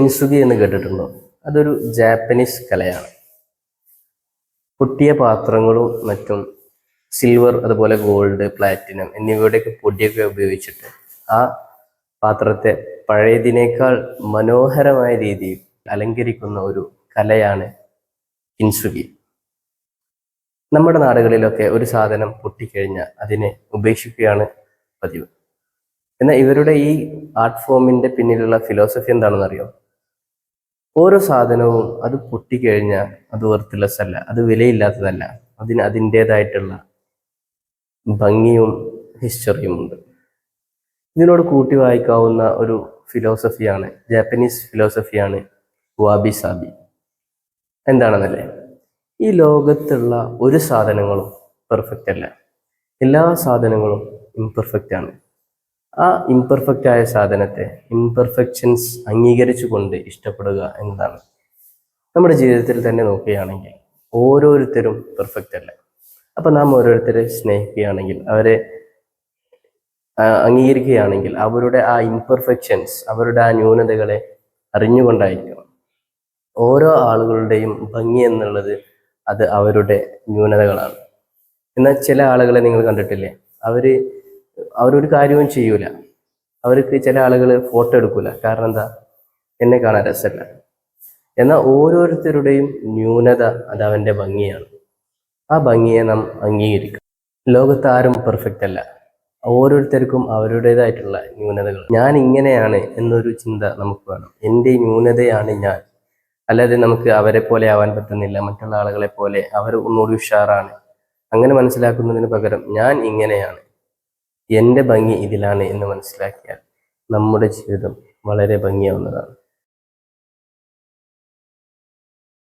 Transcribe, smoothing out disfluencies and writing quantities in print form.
കിൻസുഗി എന്ന് കേട്ടിട്ടുണ്ടോ? അതൊരു ജാപ്പനീസ് കലയാണ്. പൊട്ടിയ പാത്രങ്ങളും മറ്റും സിൽവർ, അതുപോലെ ഗോൾഡ്, പ്ലാറ്റിനം എന്നിവയുടെയൊക്കെ പൊടിയൊക്കെ ഉപയോഗിച്ചിട്ട് ആ പാത്രത്തെ പഴയതിനേക്കാൾ മനോഹരമായ രീതിയിൽ അലങ്കരിക്കുന്ന ഒരു കലയാണ് കിൻസുഗി. നമ്മുടെ നാടുകളിലൊക്കെ ഒരു സാധനം പൊട്ടിക്കഴിഞ്ഞാൽ അതിനെ ഉപേക്ഷിക്കുകയാണ് പതിവ്. എന്നാൽ ഇവരുടെ ഈ ആർട്ട് ഫോമിന്റെ പിന്നിലുള്ള ഫിലോസഫി എന്താണെന്ന് അറിയോ? ഓരോ സാധനവും അത് പൊട്ടിക്കഴിഞ്ഞാൽ അത് വർത്ത്ലെസ് അല്ല, അത് വിലയില്ലാത്തതല്ല. അതിന് അതിൻ്റെതായിട്ടുള്ള ഭംഗിയും ഹിസ്റ്ററിയും ഉണ്ട്. ഇതിനോട് കൂട്ടി വായിക്കാവുന്ന ഒരു ഫിലോസഫിയാണ്, ജാപ്പനീസ് ഫിലോസഫിയാണ് വാബി സാബി. എന്താണെന്നല്ലേ? ഈ ലോകത്തുള്ള ഒരു സാധനങ്ങളും പെർഫെക്റ്റ് അല്ല, എല്ലാ സാധനങ്ങളും ഇംപെർഫെക്റ്റ് ആണ്. ആ ഇംപെർഫെക്റ്റ് ആയ സാധനത്തെ ഇംപെർഫെക്ഷൻസ് അംഗീകരിച്ചുകൊണ്ട് ഇഷ്ടപ്പെടുക എന്നതാണ്. നമ്മുടെ ജീവിതത്തിൽ തന്നെ നോക്കുകയാണെങ്കിൽ ഓരോരുത്തരും പെർഫെക്റ്റ് അല്ല. അപ്പം നാം ഓരോരുത്തരെ സ്നേഹിക്കുകയാണെങ്കിൽ, അവരെ അംഗീകരിക്കുകയാണെങ്കിൽ അവരുടെ ആ ഇംപെർഫെക്ഷൻസ്, അവരുടെ ആ ന്യൂനതകളെ അറിഞ്ഞുകൊണ്ടായിരിക്കണം. ഓരോ ആളുകളുടെയും ഭംഗി എന്നുള്ളത് അത് അവരുടെ ന്യൂനതകളാണ്. എന്നാൽ ചില ആളുകളെ നിങ്ങൾ കണ്ടിട്ടില്ലേ? അവരൊരു കാര്യവും ചെയ്യൂല. അവർക്ക് ചില ആളുകൾ ഫോട്ടോ എടുക്കൂല. കാരണം എന്താ? എന്നെ കാണാൻ രസമല്ല. എന്നാൽ ഓരോരുത്തരുടെയും ന്യൂനത അത് അവൻ്റെ ഭംഗിയാണ്. ആ ഭംഗിയെ നാം അംഗീകരിക്കും. ലോകത്ത് ആരും പെർഫെക്റ്റ് അല്ല. ഓരോരുത്തർക്കും അവരുടേതായിട്ടുള്ള ന്യൂനതകൾ. ഞാൻ ഇങ്ങനെയാണ് എന്നൊരു ചിന്ത നമുക്ക് വേണം. എൻ്റെ ന്യൂനതയാണ് ഞാൻ. അല്ലാതെ നമുക്ക് അവരെ പോലെ ആവാൻ പറ്റുന്നില്ല, മറ്റുള്ള ആളുകളെ പോലെ അവർ ഒന്നുകൂടി ഉഷാറാണ്, അങ്ങനെ മനസ്സിലാക്കുന്നതിന് പകരം ഞാൻ ഇങ്ങനെയാണ്, എൻ്റെ ഭംഗി ഇതിലാണ് എന്ന് മനസ്സിലാക്കിയാൽ നമ്മുടെ ജീവിതം വളരെ ഭംഗിയാവുന്നതാണ്.